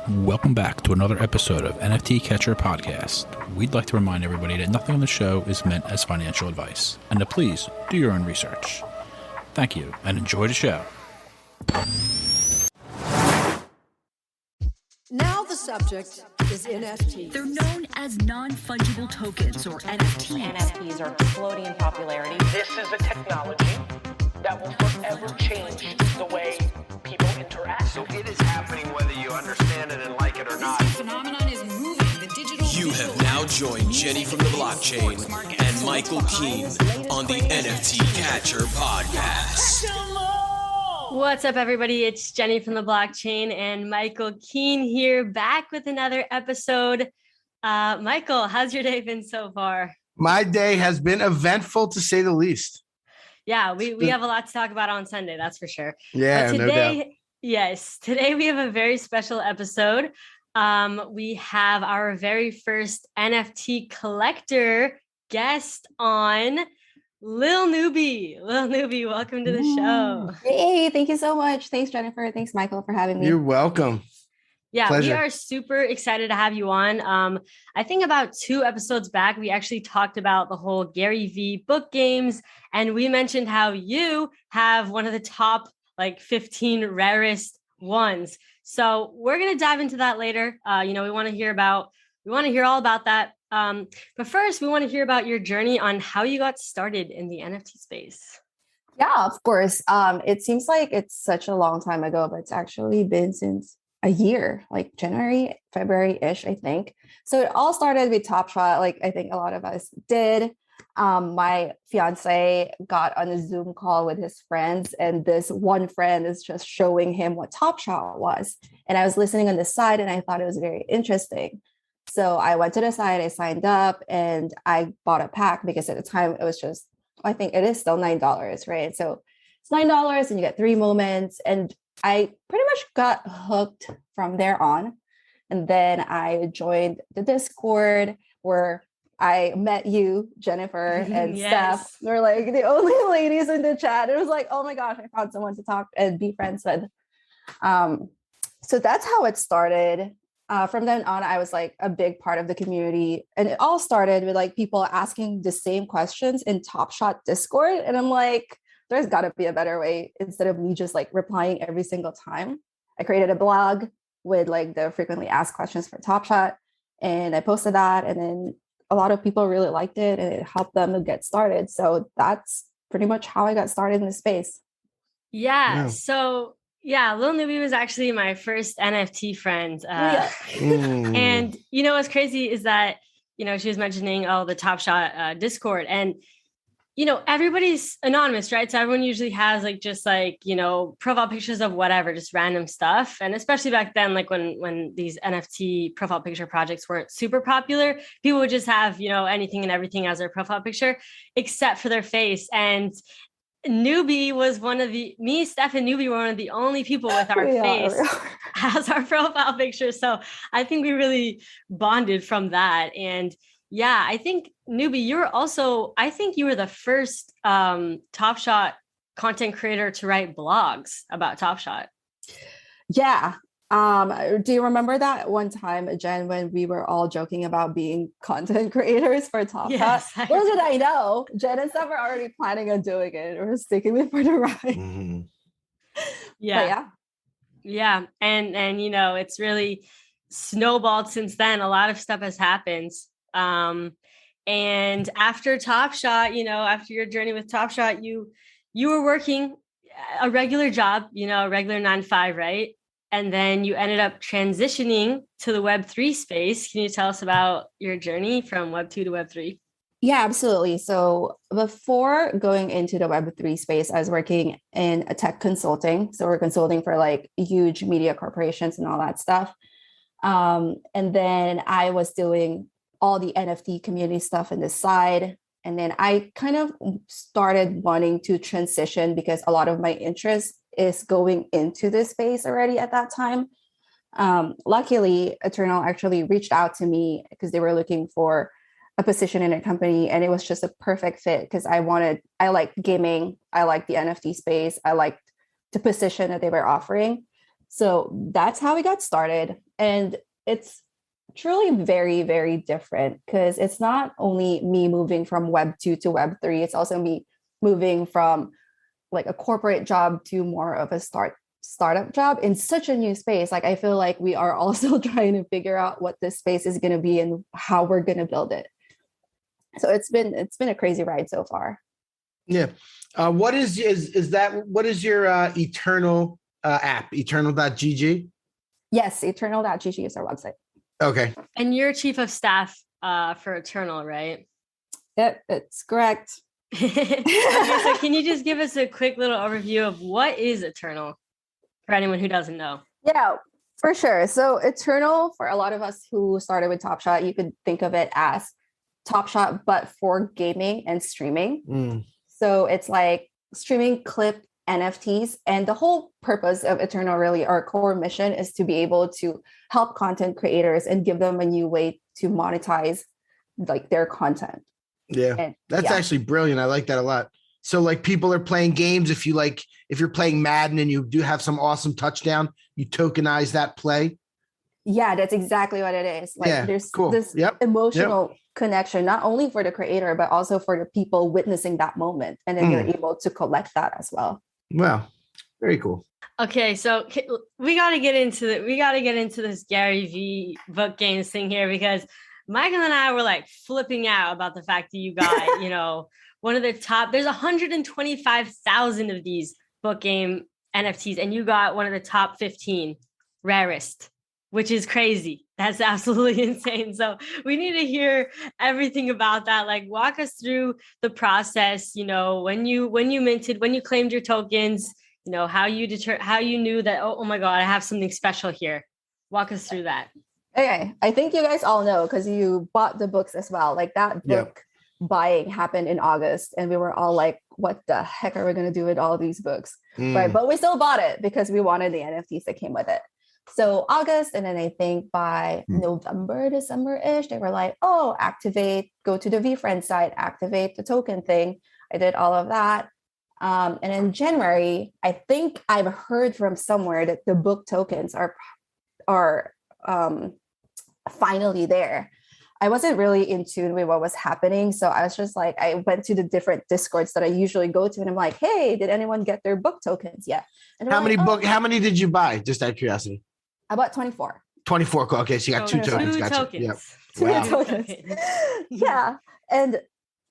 Welcome back to another episode of NFT Catcher Podcast. We'd like to remind everybody that nothing on the show is meant as financial advice, and to please do your own research. Thank you, and enjoy the show. Now the subject is NFTs. They're known as non-fungible tokens, or NFTs. NFTs are exploding in popularity. This is a technology that will forever change the way people interact. So it is happening whether you understand it and like it or not. This phenomenon is moving. The digital. You have now joined Jenny from the Blockchain and Michael Keene on the NFT Catcher Podcast. What's up, everybody? It's Jenny from the Blockchain and Michael Keene here, back with another episode. Michael, how's your day been so far? My day has been eventful, to say the least. Yeah, we have a lot to talk about on Sunday, that's for sure. Yeah, but today, no doubt. Yes, today we have a very special episode. We have our very first NFT collector guest on, Lil Noobie. Lil Noobie, welcome to the show. Hey, thank you so much. Thanks, Jennifer. Thanks, Michael, for having me. You're welcome. Yeah, Pleasure. We are super excited to have you on. I think about 2 episodes back, we actually talked about the whole Gary V book games, and we mentioned how you have one of the top 15 rarest ones. So we're going to dive into that later. We want to hear all about that. But first, we want to hear about your journey on how you got started in the NFT space. Yeah, of course. It seems like it's such a long time ago, but it's actually been since a year, like January, February-ish, I think. So it all started with Top Shot, like I think a lot of us did. My fiance got on a Zoom call with his friends, and this one friend is just showing him what Top Shot was. And I was listening on the side, and I thought it was very interesting. So I went to the site, I signed up, and I bought a pack because at the time it was just, I think it is still $9, right? So it's $9 and you get 3 moments. And I pretty much got hooked from there on. And then I joined the Discord where I met you, Jennifer, and Yes. Steph. We're like the only ladies in the chat. It was like, oh my gosh, I found someone to talk and be friends with. So that's how it started. From then on, I was like a big part of the community. And it all started with people asking the same questions in Top Shot Discord. And I'm like, there's got to be a better way instead of me just replying every single time. I created a blog with the frequently asked questions for Top Shot, and I posted that, and then a lot of people really liked it, and it helped them to get started. So that's pretty much how I got started in the space. Yeah. So Lil Noobie was actually my first NFT friend. And what's crazy is that, she was mentioning, the Top Shot Discord, and everybody's anonymous, right? So everyone usually has profile pictures of whatever, just random stuff. And especially back then, when these NFT profile picture projects weren't super popular, people would just have, anything and everything as their profile picture, except for their face. And Noobie was Steph and Noobie were one of the only people with our face as our profile picture. So I think we really bonded from that. And yeah, I think Noobie, you were the first Top Shot content creator to write blogs about Top Shot. Yeah. Do you remember that one time, Jen, when we were all joking about being content creators for Top Shot? Little did I know, Jen and Steph were already planning on doing it. We're sticking with for the ride. Mm-hmm. Yeah. And it's really snowballed since then. A lot of stuff has happened. And after Top Shot, after your journey with Top Shot, you were working a regular job, a regular 9-to-5, right? And then you ended up transitioning to the Web3 space. Can you tell us about your journey from Web2 to Web3? Yeah, absolutely. So before going into the Web3 space, I was working in a tech consulting. So we're consulting for huge media corporations and all that stuff. And then I was doing all the NFT community stuff on the side. And then I kind of started wanting to transition because a lot of my interest is going into this space already at that time. Luckily, Eternal actually reached out to me because they were looking for a position in a company, and it was just a perfect fit because I liked gaming, I liked the NFT space, I liked the position that they were offering. So that's how we got started. And it's truly very, very different because it's not only me moving from Web 2 to Web 3, it's also me moving from like a corporate job to more of a startup job in such a new space. Like I feel like we are also trying to figure out what this space is going to be and how we're going to build it. So it's been a crazy ride so far. Yeah. What is your Eternal app? Eternal.gg? Yes, eternal.gg is our website. Okay. And you're chief of staff for Eternal, right? Yep, it's correct. Okay, so can you just give us a quick little overview of what is Eternal for anyone who doesn't know? Yeah, for sure. So Eternal, for a lot of us who started with Top Shot, you could think of it as Top Shot, but for gaming and streaming. So it's like streaming clip NFTs. And the whole purpose of Eternal, really, our core mission is to be able to help content creators and give them a new way to monetize like their content. Yeah, and, that's actually brilliant. I like that a lot. So like people are playing games. If you're playing Madden and you do have some awesome touchdown, you tokenize that play. Yeah, that's exactly what it is. Like there's this emotional connection, not only for the creator, but also for the people witnessing that moment. And then you're able to collect that as well. Wow. Very cool. Okay, so we got to get into this Gary V book games thing here, because Michael and I were like flipping out about the fact that you got, one of the top, there's 125,000 of these book game NFTs, and you got one of the top 15 rarest, which is crazy. That's absolutely insane. So we need to hear everything about that. Like walk us through the process, when you minted, when you claimed your tokens, how you knew that, oh my God, I have something special here. Walk us through that. Okay. I think you guys all know because you bought the books as well. Like that book buying happened in August and we were all like, what the heck are we going to do with all these books? Right. But we still bought it because we wanted the NFTs that came with it. So August, and then I think by November, December-ish, they were like, oh, go to the VFriend site, activate the token thing. I did all of that. And in January, I think I've heard from somewhere that the book tokens are finally there. I wasn't really in tune with what was happening. So I was just like, I went to the different Discords that I usually go to and I'm like, hey, did anyone get their book tokens yet? And how many did you buy? Just out of curiosity. I bought 24. 24. Okay. So you got two tokens. Gotcha. Yep. Two tokens. Yeah. And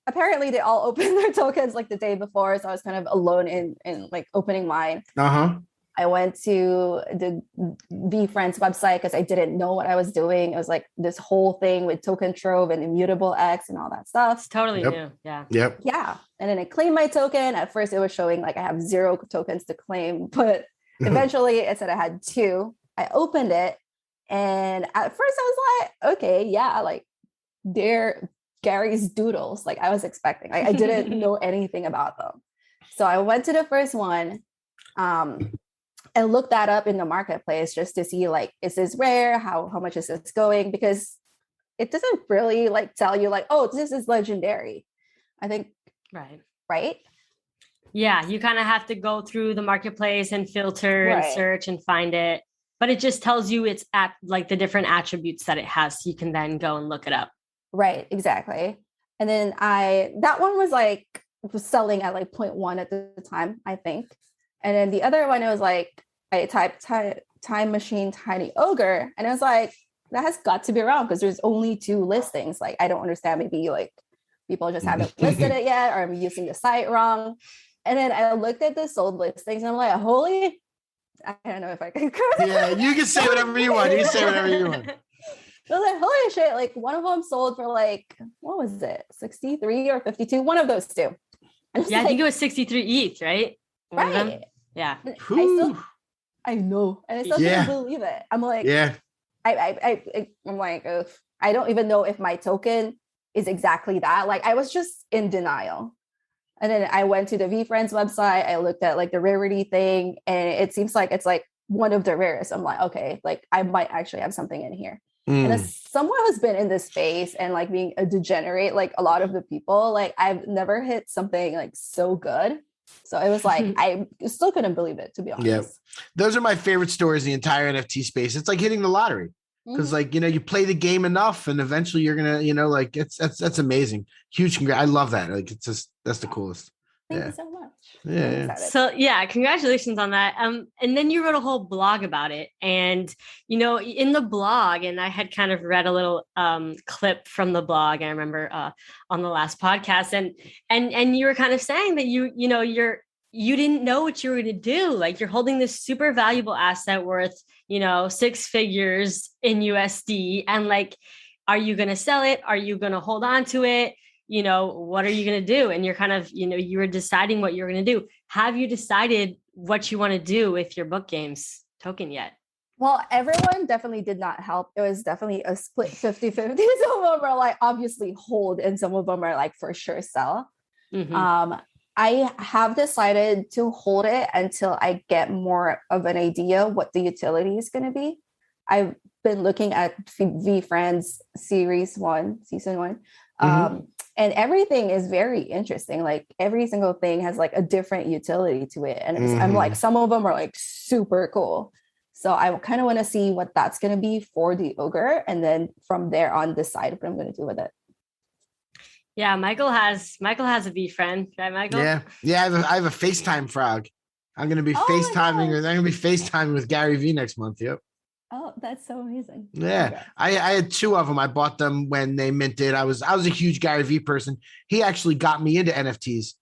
apparently they all opened their tokens like the day before. So I was kind of alone in like opening mine. I went to the VFriends website because I didn't know what I was doing. It was like this whole thing with token trove and immutable X and all that stuff. It's totally new. Yeah. Yep. Yeah. And then I claimed my token. At first it was showing like I have 0 tokens to claim, but eventually it said I had 2. I opened it. And at first I was like, okay, yeah, like they're Gary's doodles. Like I was expecting, like I didn't know anything about them. So I went to the first one. And look that up in the marketplace just to see like, is this rare? How much is this going? Because it doesn't really like tell you like, oh, this is legendary. I think, right? Yeah, you kind of have to go through the marketplace and filter and search and find it. But it just tells you it's at like the different attributes that it has. So you can then go and look it up. Right, exactly. And then that one was selling at like 0.1 at the time, I think. And then the other one, it was like, I typed Time Machine Tiny Ogre. And I was like, that has got to be wrong because there's only 2 listings. Like, I don't understand. Maybe like people just haven't listed it yet, or I'm using the site wrong. And then I looked at the sold listings and I'm like, I don't know if I can. Yeah, you can say whatever you want. You can say whatever you want. I was like, holy shit. Like one of them sold for like, what was it? 63 or 52? One of those 2. Yeah, like, I think it was 63 ETH, right? Right. Yeah. I know. And I still can't believe it. I'm like, I'm like, ugh. I don't even know if my token is exactly that. Like I was just in denial. And then I went to the VFriends website. I looked at like the rarity thing and it seems like it's like one of the rarest. I'm like, okay, like I might actually have something in here. And as someone who's been in this space and like being a degenerate, like a lot of the people, like I've never hit something like so good. So it was like, I still couldn't believe it, to be honest. Yeah. Those are my favorite stories in the entire NFT space. It's like hitting the lottery. Because like, you play the game enough and eventually you're gonna, like that's amazing. Huge congrats. I love that. Like it's just that's the coolest. Thank you so much. Yeah. So yeah, congratulations on that. And then you wrote a whole blog about it. And in the blog, and I had kind of read a little clip from the blog, I remember on the last podcast, and you were kind of saying that you didn't know what you were going to do. Like you're holding this super valuable asset worth, 6 figures in USD. And like, are you going to sell it? Are you going to hold on to it? What are you going to do? And you're kind of, you were deciding what you're going to do. Have you decided what you want to do with your book games token yet? Well, everyone definitely did not help. It was definitely a split 50-50. Some of them are like obviously hold and some of them are like for sure sell. I have decided to hold it until I get more of an idea what the utility is going to be. I've been looking at VeeFriends season 1, and everything is very interesting. Like every single thing has like a different utility to it. And I'm like, some of them are like super cool. So I kind of want to see what that's going to be for the ogre. And then from there on, decide what I'm going to do with it. Yeah, Michael has a VeeFriend, right, Michael? Yeah. I have a FaceTime frog. I'm going to be FaceTiming with Gary Vee next month. Yep. Oh, that's so amazing. Yeah. Okay. I had 2 of them. I bought them when they minted. I was a huge Gary Vee person. He actually got me into NFTs.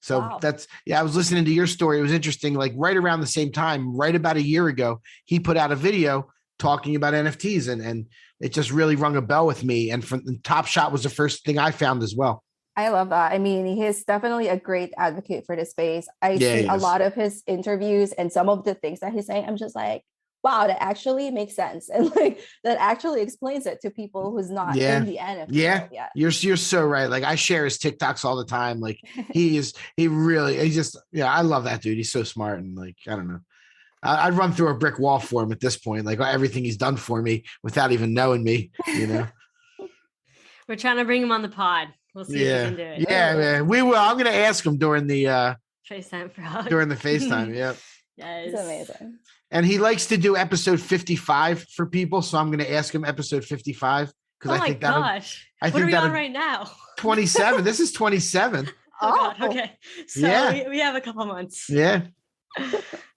So I was listening to your story. It was interesting. Like right around the same time, right about a year ago, he put out a video talking about NFTs and it just really rung a bell with me. And Top Shot was the first thing I found as well. I love that. I mean, he's definitely a great advocate for the space. I see a lot of his interviews and some of the things that he's saying. I'm just like, wow, that actually makes sense. And like, that actually explains it to people who's not in the NFT. Yeah. You're so right. Like I share his TikToks all the time. Like I love that dude. He's so smart. And like, I don't know. I'd run through a brick wall for him at this point, like everything he's done for me without even knowing me, We're trying to bring him on the pod. We'll see if we can do it. Yeah, man. We will. I'm going to ask him during the FaceTime frog. During the FaceTime. Yep. Yes. It's amazing. And he likes to do episode 55 for people. So I'm going to ask him episode 55. Oh my gosh. What are we on right now? 27. This is 27. Oh God. Okay. So we have a couple months. Yeah.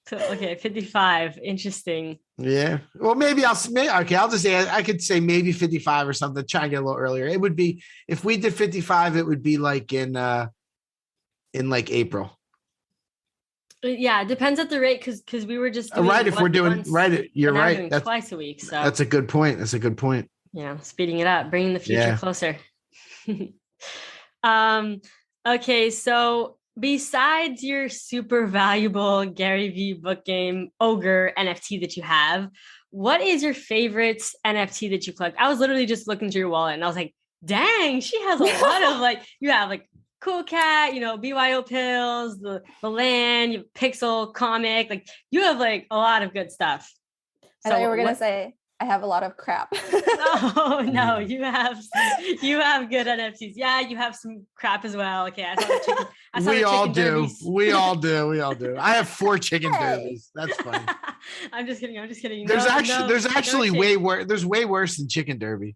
So, okay, 55. Interesting. Yeah. Well, I'll just add, I could say maybe 55 or something, try and get a little earlier. It would be, if we did 55, it would be like in like April. Yeah, it depends at the rate because we were just doing right. If we're doing right, you're right. That's twice a week. So that's a good point. Speeding it up, bringing the future closer. Okay, so besides your super valuable Gary Vee book game Ogre NFT that you have, what is your favorite NFT that you collect? I was literally just looking through your wallet and I was like, dang, she has a lot of like, you have like Cool Cat, BYO pills, the land, you have Pixel comic, like you have like a lot of good stuff. I thought you were gonna say I have a lot of crap. Oh no, you have good NFTs. Yeah, you have some crap as well. Okay, I saw the chicken. We all do. We all do. I have 4 chicken derbies. That's funny. I'm just kidding. There's actually way worse. There's way worse than chicken derby.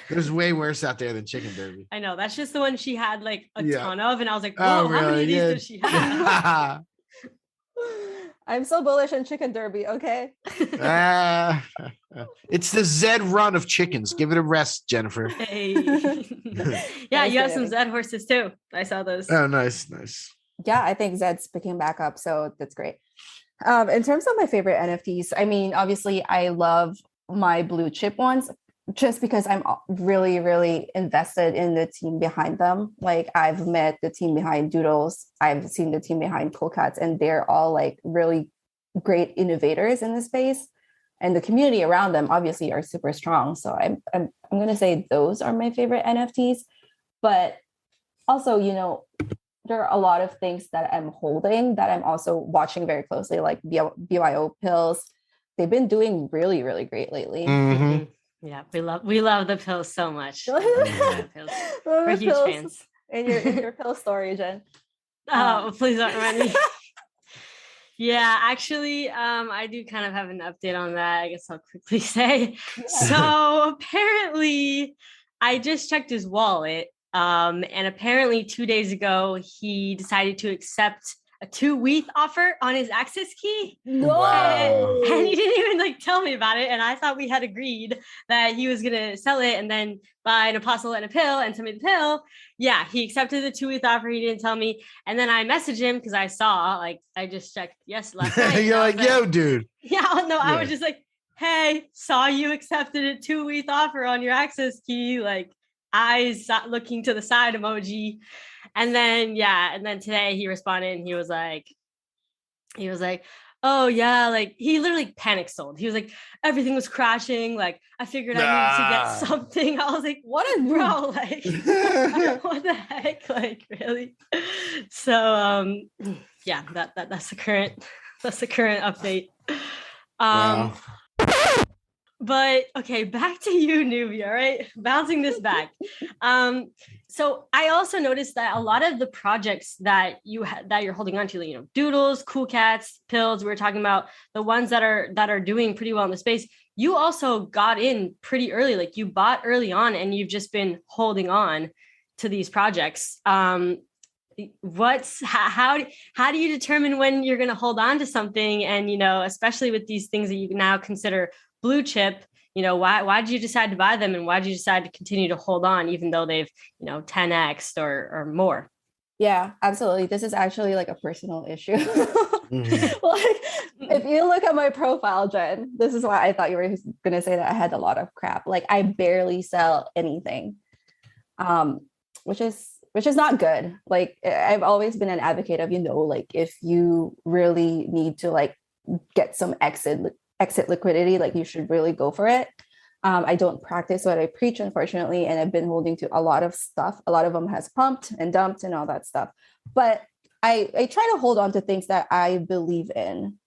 There's way worse out there than chicken derby. I know. That's just the one she had like a ton of, and I was like, whoa, how many of these does she have? I'm so bullish on chicken derby. Okay. It's the Zed run of chickens. Give it a rest, Jennifer. Hey. Yeah, you have some Zed horses too. I saw those. Oh, nice. Yeah, I think Zed's picking back up, so that's great. In terms of my favorite NFTs, I mean, obviously, I love my blue chip ones just because I'm really, really invested in the team behind them. Like I've met the team behind Doodles. I've seen the team behind Cool Cats, and they're all like really great innovators in the space. And the community around them obviously are super strong. So I'm going to say those are my favorite NFTs. But also, there are a lot of things that I'm holding that I'm also watching very closely, like BYO pills. They've been doing really, really great lately. Mm-hmm. Yeah, we love the pills so much. We're huge fans. In your pill story, Jen. Oh, please don't remind me. Yeah, actually, I do kind of have an update on that. I guess I'll quickly say. So apparently, I just checked his wallet, and apparently 2 days ago, he decided to accept a 2 ETH offer on his access key. Wow. And he didn't even like tell me about it. And I thought we had agreed that he was gonna sell it and then buy an apostle and a pill and send me the pill. Yeah, he accepted the 2 ETH offer. He didn't tell me. And then I messaged him because I saw, like, I just checked last night. You're like, yo, dude. Yeah, no, I was just like, hey, saw you accepted a 2 ETH offer on your access key, like eyes looking to the side emoji. And then today he responded and he was like, oh yeah, like he literally panic sold. He was like, everything was crashing. Like I figured I needed to get something. I was like, what a bro, like what the heck? Like really? So yeah, that's the current update. Wow. But okay, back to you, Noobie. All right, bouncing this back. So I also noticed that a lot of the projects that you're holding on to, you know, doodles, cool cats, pills. We were talking about the ones that are doing pretty well in the space. You also got in pretty early, like you bought early on, and you've just been holding on to these projects. How do you determine when you're going to hold on to something? And you know, especially with these things that you now consider blue chip, you know, why did you decide to buy them, and why did you decide to continue to hold on even though they've, you know, 10x or more? Yeah, absolutely. This is actually like a personal issue. Like if you look at my profile, Jen, this is why I thought you were going to say that I had a lot of crap. Like I barely sell anything, which is not good. Like I've always been an advocate of, you know, like if you really need to like get some exit liquidity, like you should really go for it. I don't practice what I preach, unfortunately, and I've been holding to a lot of stuff. A lot of them has pumped and dumped and all that stuff. But I try to hold on to things that I believe in.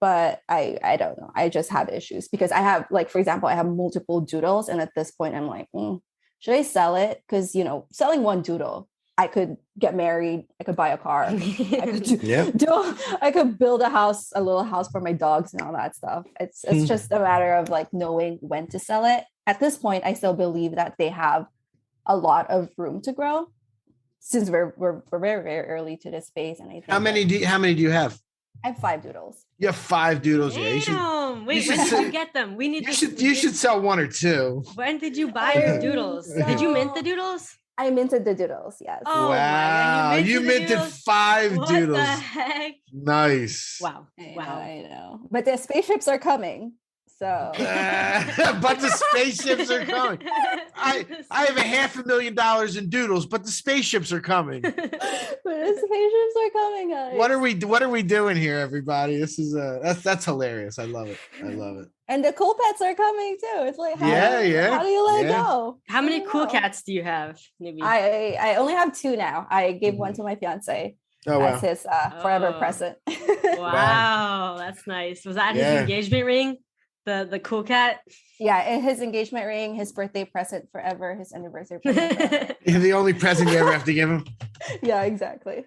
But I don't know. I just have issues because I have, like, for example, I have multiple doodles. And at this point, I'm like, should I sell it? Because, you know, selling one doodle, I could get married. I could buy a car. I could build a little house for my dogs and all that stuff. It's just a matter of like knowing when to sell it. At this point, I still believe that they have a lot of room to grow since we're very, very early to this space. And I think how many do you have? I have 5 doodles. You have 5 doodles. Damn. Yeah, Wait, when did you get them? You should sell 1 or 2. When did you buy your doodles? Did you mint the doodles? I minted the doodles, yes. Oh, wow. You minted 5 doodles. What the heck? Nice. Wow. I know. But the spaceships are coming. So but the spaceships are coming. I have $500,000 in doodles, but the spaceships are coming. But the spaceships are coming, guys. What are we doing here, everybody? This is that's hilarious. I love it. And the cool pets are coming too. It's like how do you let go? How many cool cats do you have, Noobie? I only have 2 now. I gave one to my fiance. Oh, wow. That's his forever present. Wow, that's nice. Was that his engagement ring? The cool cat? Yeah, and his engagement ring, his birthday present forever, his anniversary present forever. The only present you ever have to give him. Yeah, exactly.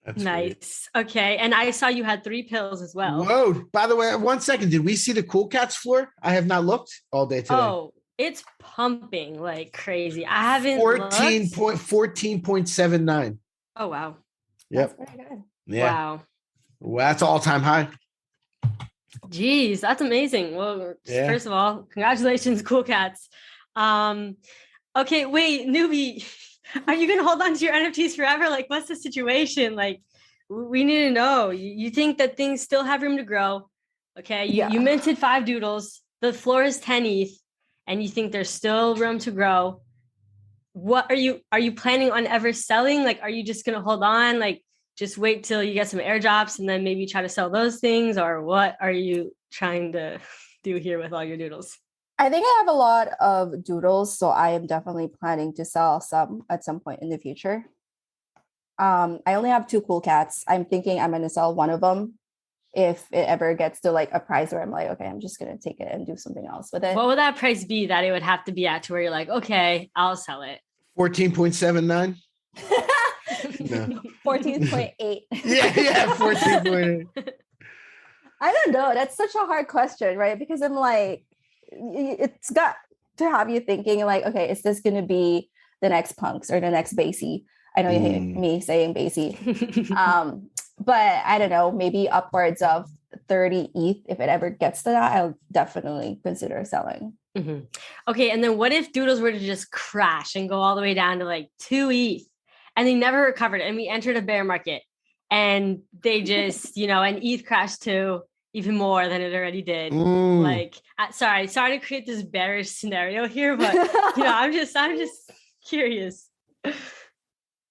That's nice. Great. Okay, and I saw you had 3 pills as well. Whoa! By the way, 1 second, did we see the cool cats floor? I have not looked all day today. Oh, it's pumping like crazy. I haven't 14.79. Oh wow. Yep. That's pretty good. Yeah. Wow, that's all-time high. Geez, that's amazing. Well, first of all, congratulations, cool cats. Okay, wait, Noobie, are you gonna hold on to your NFTs forever? Like, what's the situation? Like, we need to know. You think that things still have room to grow? Okay, you minted 5 doodles. The floor is 10 ETH, and you think there's still room to grow. What are you planning on ever selling? Like, are you just gonna hold on? Like, just wait till you get some airdrops and then maybe try to sell those things? Or what are you trying to do here with all your doodles? I think I have a lot of doodles, so I am definitely planning to sell some at some point in the future. I only have 2 cool cats. I'm thinking I'm going to sell one of them if it ever gets to like a price where I'm like, okay, I'm just going to take it and do something else with it. What would that price be that it would have to be at to where you're like, okay, I'll sell it? 14.79. No. 14.8. Yeah, 14.8. I don't know. That's such a hard question, right? Because I'm like, it's got to have you thinking like, okay, is this going to be the next Punks or the next Basie? I know you hate me saying Basie. But I don't know, maybe upwards of 30 ETH. If it ever gets to that, I'll definitely consider selling. Mm-hmm. Okay. And then what if Doodles were to just crash and go all the way down to like 2 ETH and they never recovered and we entered a bear market and they just, and ETH crashed to even more than it already did. Like, sorry to create this bearish scenario here, but I'm just curious.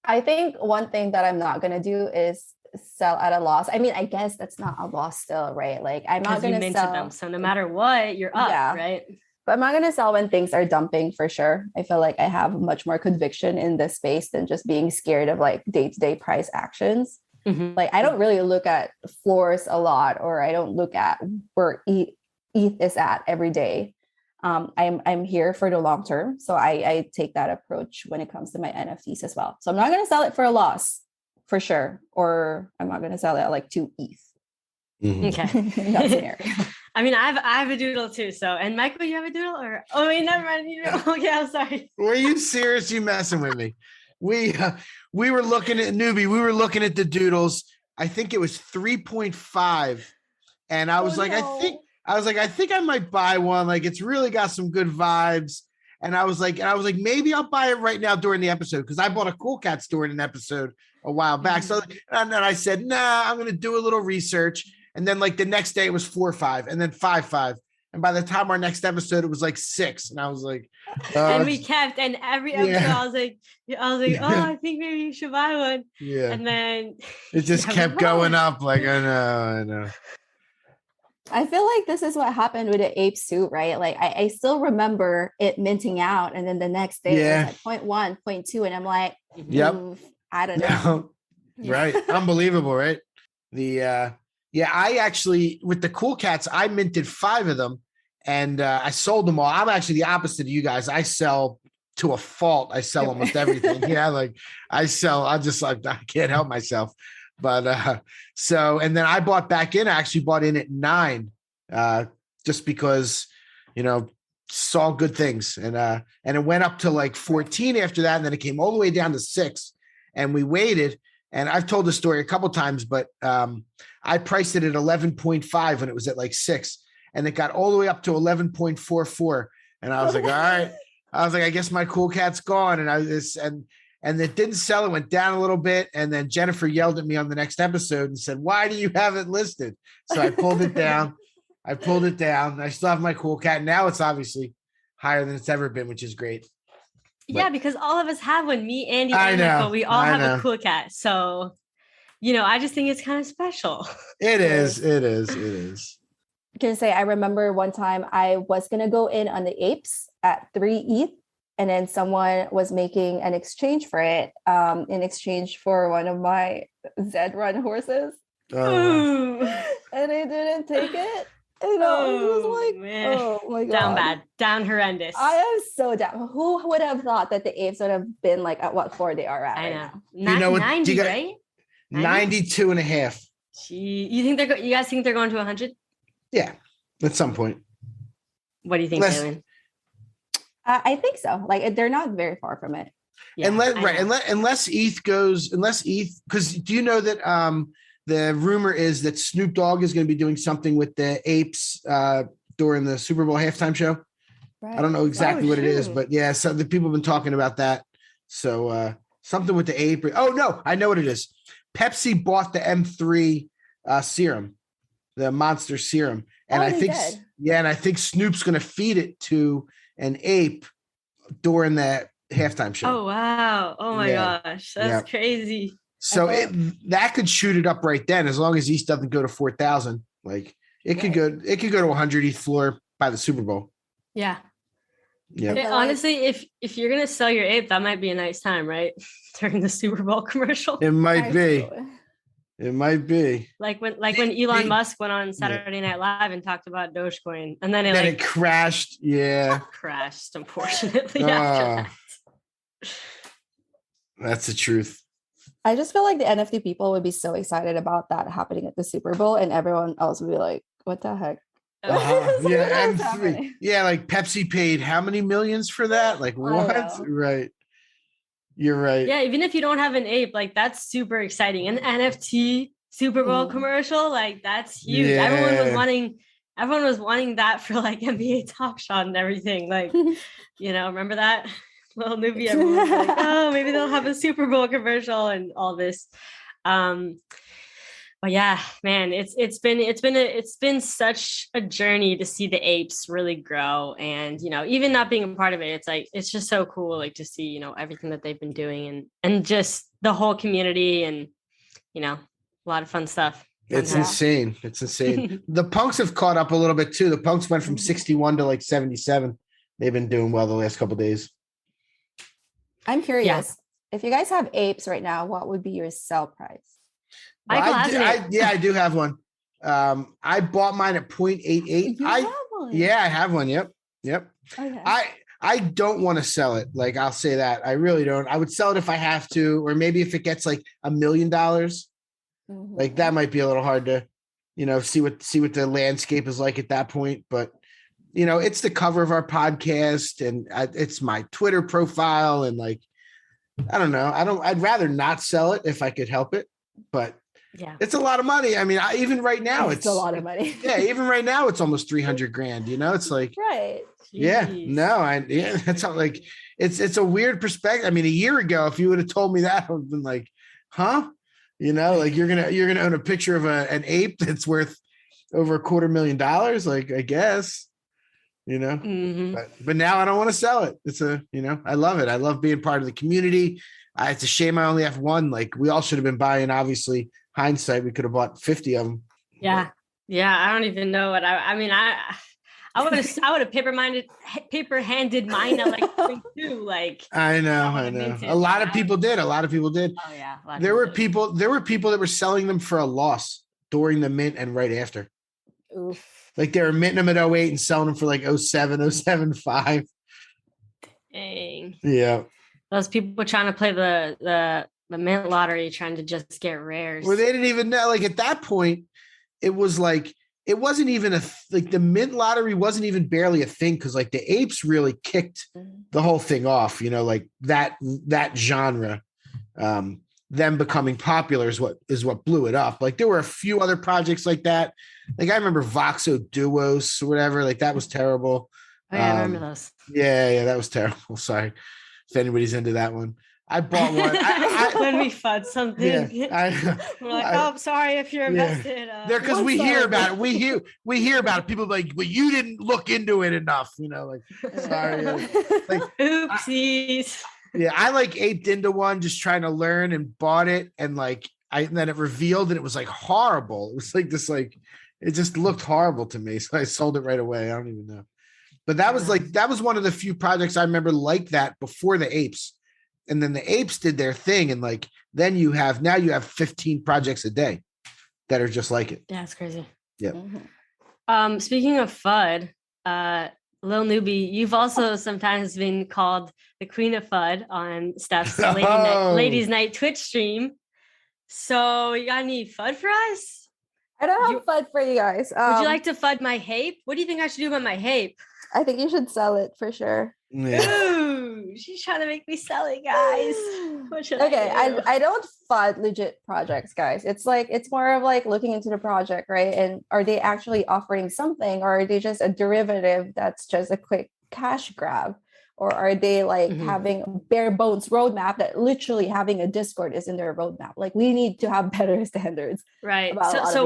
I think one thing that I'm not going to do is sell at a loss. I mean, I guess that's not a loss still, right? Like I'm not going to sell them. So no matter what, you're up, right? But I'm not going to sell when things are dumping for sure. I feel like I have much more conviction in this space than just being scared of like day-to-day price actions. Like I don't really look at floors a lot, or I don't look at where ETH is at every day. I'm here for the long term. So I take that approach when it comes to my NFTs as well. So I'm not going to sell it for a loss for sure. Or I'm not going to sell it at like 2 ETH. Okay. In that scenario. I mean, I have a doodle too. So, and Michael, you have a doodle oh wait, never mind. Okay, I'm sorry. Were you serious? You messing with me? We were looking at Noobie. We were looking at the doodles. I think it was 3.5. And I was I think I might buy one. Like it's really got some good vibes. And I was like, maybe I'll buy it right now during the episode because I bought a Cool Cats during an episode a while back. So and then I said, nah, I'm gonna do a little research. And then like the next day it was 4.5 and then 5.5. And by the time our next episode, it was like 6. And I was like, and we kept, and every episode I was like, oh, I think maybe you should buy one. Yeah. And then it just kept going up. Like, I know. I feel like this is what happened with the apes too, right? Like I still remember it minting out. And then the next day it was like 0.1, 0.2. And I'm like, I don't know. Right. Unbelievable, right? I actually, with the Cool Cats, I minted 5 of them and I sold them all. I'm actually the opposite of you guys. I sell to a fault. I sell almost everything. Like I can't help myself. But and then I bought back in. I actually bought in at 9 just because, saw good things. And it went up to like 14 after that. And then it came all the way down to 6 and we waited. And I've told the story a couple times, but I priced it at 11.5 when it was at like 6 and it got all the way up to 11.44. And I was like, all right. I guess my Cool Cat's gone. And it didn't sell. It went down a little bit. And then Jennifer yelled at me on the next episode and said, why do you have it listed? So I pulled it down. I still have my Cool Cat. Now it's obviously higher than it's ever been, which is great. Yeah, because all of us have one. Me, Andy, and Nicole, we all have a Cool Cat. So, I just think it's kind of special. It is. I can say I remember one time I was going to go in on the apes at 3 ETH. And then someone was making an exchange for it in exchange for one of my Zed Run horses. And I didn't take it. And I was like, man. Oh my God. Down bad. Down horrendous. I am so down. Who would have thought that the apes would have been like at what floor they are at? I know. Right now? You know what? 90, right? 92 and a half. Gee, you guys think they're going to 100? Yeah, at some point. What do you think, Kaylin? I think so. Like they're not very far from it. Yeah, unless ETH, because do you know that the rumor is that Snoop Dogg is going to be doing something with the apes during the Super Bowl halftime show? Right. I don't know exactly what it is, but yeah, so the people have been talking about that. So something with the ape. Oh no, I know what it is. Pepsi bought the M3 serum, the monster serum, and I think Snoop's going to feed it to an ape during that halftime show. Oh wow! Oh my gosh, that's crazy. So that could shoot it up right then, as long as East doesn't go to 4,000. Like it could go to 100 ETH floor by the Super Bowl. Yeah. Yeah. Honestly, if you're gonna sell your ape, that might be a nice time, right? During the Super Bowl commercial. It might be. It might be like when Elon Musk went on Saturday Night Live and talked about Dogecoin, and then it crashed. Yeah, crashed. Unfortunately, after that. That's the truth. I just feel like the NFT people would be so excited about that happening at the Super Bowl, and everyone else would be like, "What the heck?" Yeah, M3. Yeah, like Pepsi paid how many millions for that? Like what? Right. You're right. Yeah, even if you don't have an ape, like that's super exciting. An NFT Super Bowl commercial, like that's huge. Yeah. Everyone was wanting that for like NBA Top Shot and everything. Like, remember that? Little Noobie, everyone was like, oh, maybe they'll have a Super Bowl commercial and all this. But yeah, man, it's been such a journey to see the apes really grow, and even not being a part of it, it's just so cool, like to see everything that they've been doing and just the whole community, and a lot of fun stuff. It's insane. It's insane. The punks have caught up a little bit too. The punks went from 61 to like 77. They've been doing well the last couple of days. I'm curious, if you guys have apes right now, what would be your sell price? I do have one. I bought mine at 0.88. Have one? Yeah, I have one. Yep. Okay. I don't want to sell it. Like, I'll say that. I really don't. I would sell it if I have to, or maybe if it gets like $1 million. Like that might be a little hard to, see what the landscape is like at that point. But it's the cover of our podcast, and it's my Twitter profile, and like, I don't know. I'd rather not sell it if I could help it, but it's a lot of money. I mean, even right now, it's a lot of money. Yeah, even right now, it's almost $300,000. It's like, right. Yeah, no, that's not like it's a weird perspective. I mean, a year ago, if you would have told me that, I would have been like, huh? Like you're gonna own a picture of an ape that's worth over $250,000. Like, I guess, but now I don't want to sell it. It's I love it. I love being part of the community. It's a shame I only have one. Like, we all should have been buying. Obviously, hindsight, we could have bought 50 of them. Yeah. I don't even know what I would have paper handed mine at like 22. Like, I know. A lot of people did. Oh yeah. There were people that were selling them for a loss during the mint and right after. Oof. Like, they were minting them at 08 and selling them for like 07, 07.5. Dang. Yeah. Those people trying to play the mint lottery, trying to just get rares. Well, they didn't even know. Like, at that point, it was like, it wasn't even like the mint lottery wasn't even barely a thing, because like the apes really kicked the whole thing off. Like that genre, them becoming popular is what blew it up. Like, there were a few other projects like that. Like, I remember Voxo Duos or whatever. Like, that was terrible. Oh, yeah, I remember those. Yeah, that was terrible. Sorry if anybody's into that one. I bought one. When we FUD something, yeah, we're like, "Oh, I'm sorry if you're invested." Because we hear about it. We hear about it. People like, "Well, you didn't look into it enough." Like, sorry. Like, oopsies. I like aped into one, just trying to learn, and bought it, and like and then it revealed, and it was like horrible. It was like this, like, it just looked horrible to me, so I sold it right away. I don't even know. But that was one of the few projects I remember like that before the apes. And then the apes did their thing. And like, then you have 15 projects a day that are just like it. Yeah, it's crazy. Yeah. Speaking of FUD, Lil Noobie, you've also sometimes been called the Queen of FUD on Steph's Ladies Night Twitch stream. So you got any FUD for us? I don't have FUD for you guys. Would you like to FUD my hape? What do you think I should do about my hape? I think you should sell it for sure. Yeah. Ooh, she's trying to make me sell it, guys. What should I do? I don't FUD legit projects, guys. It's more of like looking into the project, right? And are they actually offering something, or are they just a derivative that's just a quick cash grab? Or are they like having a bare bones roadmap that literally having a Discord is in their roadmap? Like, we need to have better standards. Right. So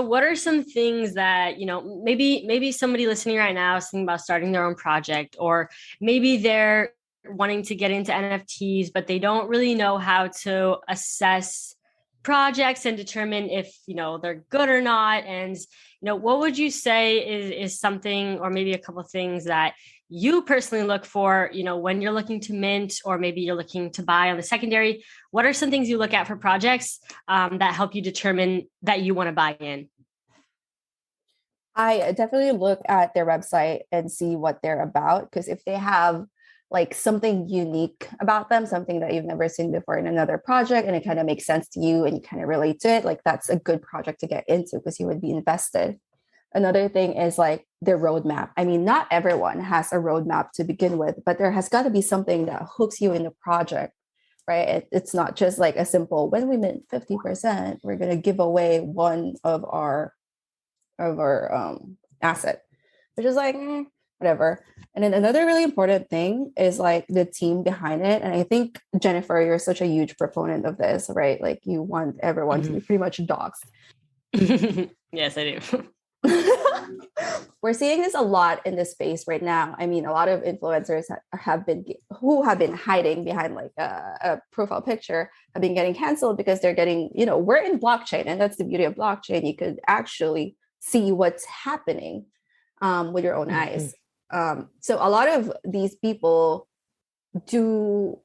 what are some things that, maybe somebody listening right now is thinking about starting their own project, or maybe they're wanting to get into NFTs, but they don't really know how to assess projects and determine if, they're good or not. And, what would you say is something, or maybe a couple of things that you personally look for, when you're looking to mint, or maybe you're looking to buy on the secondary? What are some things you look at for projects that help you determine that you want to buy in? I definitely look at their website and see what they're about, because if they have like something unique about them, something that you've never seen before in another project, and it kind of makes sense to you and you kind of relate to it, like that's a good project to get into because you would be invested. Another thing is like their roadmap. I mean, not everyone has a roadmap to begin with, but there has got to be something that hooks you in the project, right? It's not just like a simple, when we mint 50%, we're going to give away one of our asset, which is like, whatever. And then another really important thing is like the team behind it. And I think, Jennifer, you're such a huge proponent of this, right? Like you want everyone to be pretty much doxxed. Yes, I do. We're seeing this a lot in this space right now. I mean, a lot of influencers have been hiding behind like a profile picture have been getting canceled because they're getting, we're in blockchain, and that's the beauty of blockchain. You could actually see what's happening with your own eyes. So a lot of these people do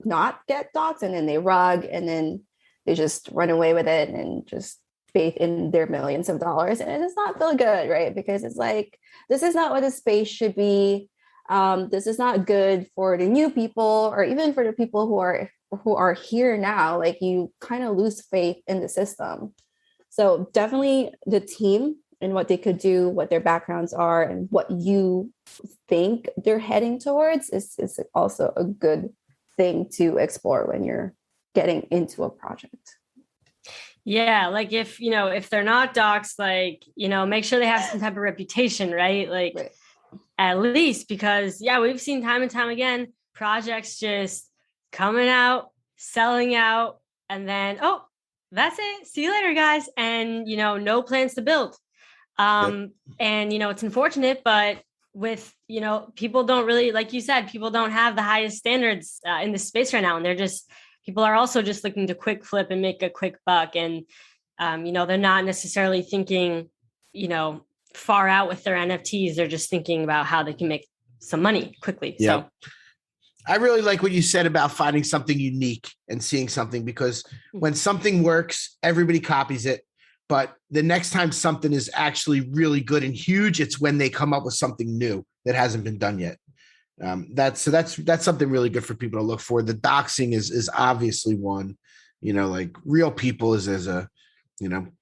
not get doxxed, and then they rug, and then they just run away with it and just bathe in their millions of dollars, and it does not feel good, right? Because it's like, this is not what the space should be. This is not good for the new people, or even for the people who are here now. Like you kind of lose faith in the system. So definitely the team and what they could do, what their backgrounds are, and what you think they're heading towards is also a good thing to explore when you're getting into a project. Yeah, like if they're not doxxed, like, make sure they have some type of reputation, right? Like right. At least, because we've seen time and time again, projects just coming out, selling out, and then, oh, that's it. See you later, guys. And, no plans to build. And, it's unfortunate, but with, people don't really, like you said, people don't have the highest standards in this space right now. And people are also just looking to quick flip and make a quick buck. And, they're not necessarily thinking, far out with their NFTs. They're just thinking about how they can make some money quickly. Yep. So I really like what you said about finding something unique and seeing something, because when something works, everybody copies it. But the next time something is actually really good and huge, it's when they come up with something new that hasn't been done yet. That's something really good for people to look for. The doxing is obviously one, like real people is as a,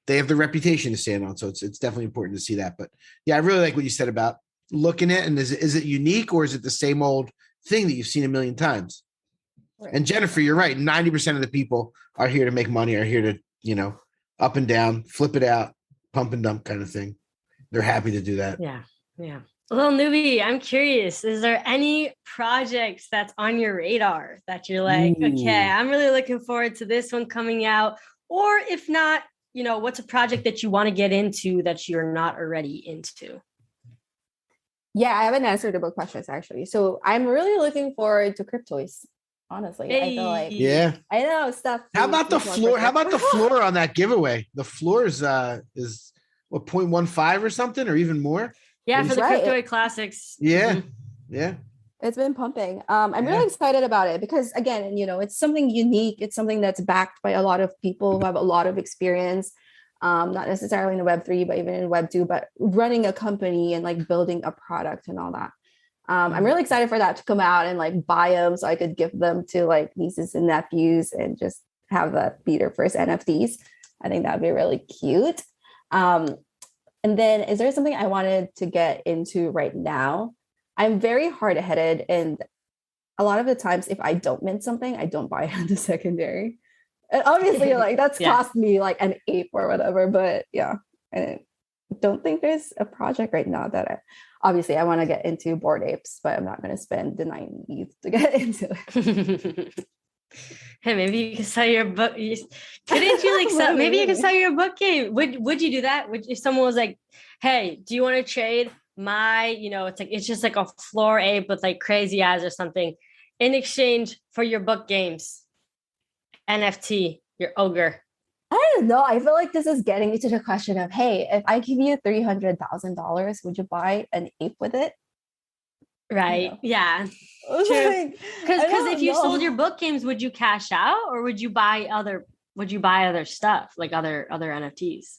they have the reputation to stand on. So it's definitely important to see that. But yeah, I really like what you said about looking at, and is it unique, or is it the same old thing that you've seen a million times? Right. And Jennifer, you're right. 90% of the people are here to make money, are here to, up and down, flip it out, pump and dump kind of thing. They're happy to do that. Yeah. Yeah. Little Noobie, I'm curious, is there any projects that's on your radar that you're like, okay, I'm really looking forward to this one coming out? Or if not, what's a project that you want to get into that you're not already into? Yeah, I have an answer to both questions, actually. So I'm really looking forward to Cryptoys. Honestly, hey. I feel like, I know stuff. How about the floor? How about the floor on that giveaway? The floor is what, 0.15 or something, or even more? Yeah, for the Cryptoid Classics. Yeah. Mm-hmm. Yeah. It's been pumping. I'm really excited about it because, again, it's something unique. It's something that's backed by a lot of people who have a lot of experience, not necessarily in the Web3, but even in Web2, but running a company and like building a product and all that. I'm really excited for that to come out and like buy them so I could give them to like nieces and nephews and just have that be their first NFTs. I think that'd be really cute. And then is there something I wanted to get into right now? I'm very hard-headed, and a lot of the times if I don't mint something, I don't buy it on the secondary. And obviously like that's cost me like an ape or whatever, but yeah. And I don't think there's a project right now that obviously I want to get into Bored Apes, but I'm not going to spend the 9 ETH to get into it. Hey, maybe you can sell your book. Couldn't you like sell? Maybe you can sell your book game. Would you do that? If someone was like, "Hey, do you want to trade my? It's just like a floor ape with like crazy eyes or something, in exchange for your book games, NFT, your ogre." I don't know. I feel like this is getting into the question of, hey, if I give you $300,000, would you buy an ape with it? Right. Yeah. True. Because if you sold your book games, would you cash out, or would you buy other stuff like other NFTs?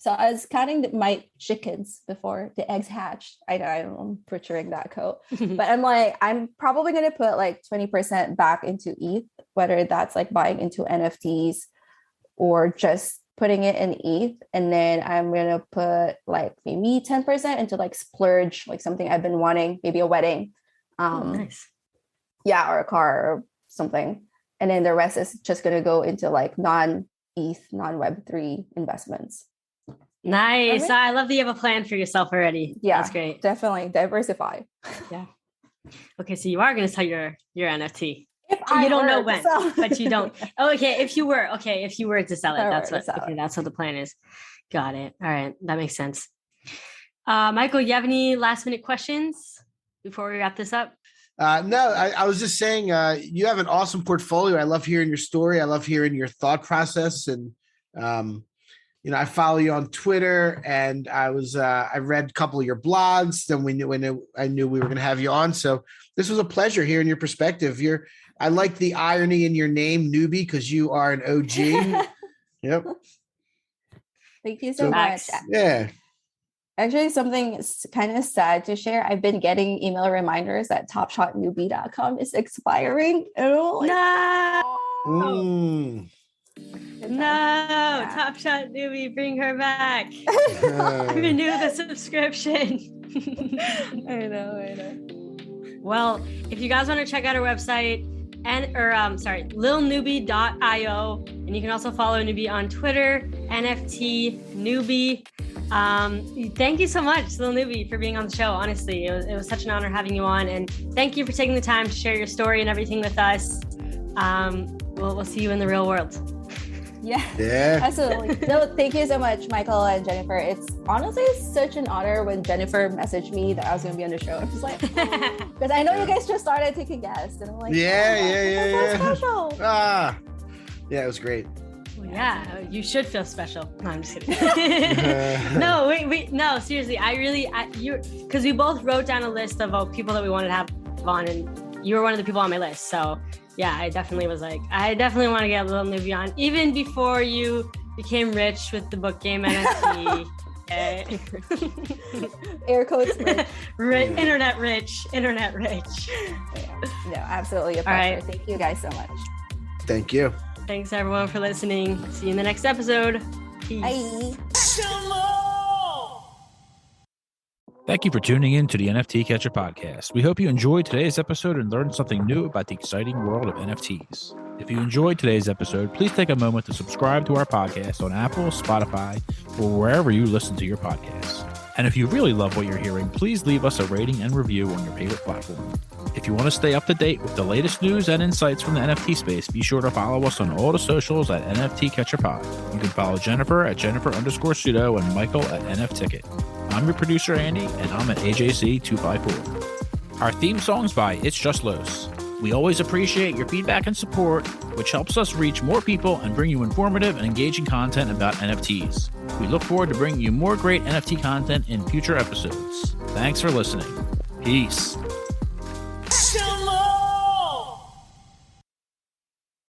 So I was counting my chickens before the eggs hatched. I know I'm butchering that quote, but I'm like, I'm probably going to put like 20% back into ETH, whether that's like buying into NFTs or just putting it in ETH. And then I'm going to put like maybe 10% into like splurge, like something I've been wanting, maybe a wedding. Nice. Yeah, or a car or something. And then the rest is just going to go into like non-ETH, non-Web3 investments. Nice. Okay. I love that you have a plan for yourself already. Yeah, that's great. Definitely diversify. Yeah. Okay, so you are going to sell your NFT. If you don't know when, but you don't. Oh, okay. If you were to sell it, that's what the plan is. Got it. All right, that makes sense. Michael, you have any last minute questions before we wrap this up? No, I was just saying, you have an awesome portfolio. I love hearing your story. I love hearing your thought process. And, I follow you on Twitter, and I read a couple of your blogs. Then I knew we were going to have you on. So this was a pleasure hearing your perspective. I like the irony in your name, Noobie, because you are an OG. Yep. Thank you so much. Yeah. Actually, something kind of sad to share. I've been getting email reminders that topshotnoobie.com is expiring. No. Yeah. Top Shot Noobie, bring her back. Renew the subscription. I know. Well, if you guys want to check out our website lilnoobie.io, and you can also follow Noobie on Twitter, NFT Noobie. Thank you so much, Lil Noobie, for being on the show. Honestly, it was such an honor having you on, and thank you for taking the time to share your story and everything with us. We'll see you in the real world. Yeah, absolutely. No, thank you so much, Michael and Jennifer. It's honestly such an honor when Jennifer messaged me that I was going to be on the show. I was like, because I know you guys just started taking guests, and I'm like, yeah. So special. Yeah, it was great. Well, yeah, you should feel special. No, I'm just kidding. No, seriously, because we both wrote down a list of people that we wanted to have on, and you were one of the people on my list. So yeah, I definitely was like, I definitely want to get Lil Noobie on, even before you became rich with the book game NFT. Air quotes rich. Internet rich. Yeah. No, absolutely a pleasure. All right. Thank you guys so much. Thank you. Thanks everyone for listening. See you in the next episode. Peace. Bye. Thank you for tuning in to the NFT Catcher podcast. We hope you enjoyed today's episode and learned something new about the exciting world of NFTs. If you enjoyed today's episode, please take a moment to subscribe to our podcast on Apple, Spotify, or wherever you listen to your podcasts. And if you really love what you're hearing, please leave us a rating and review on your favorite platform. If you want to stay up to date with the latest news and insights from the NFT space, be sure to follow us on all the socials at NFT Catcher Pod. You can follow Jennifer at Jennifer_pseudo and Michael at NFTicket. I'm your producer, Andy, and I'm at AJC254. Our theme song's by It's Just Los. We always appreciate your feedback and support, which helps us reach more people and bring you informative and engaging content about NFTs. We look forward to bringing you more great NFT content in future episodes. Thanks for listening. Peace.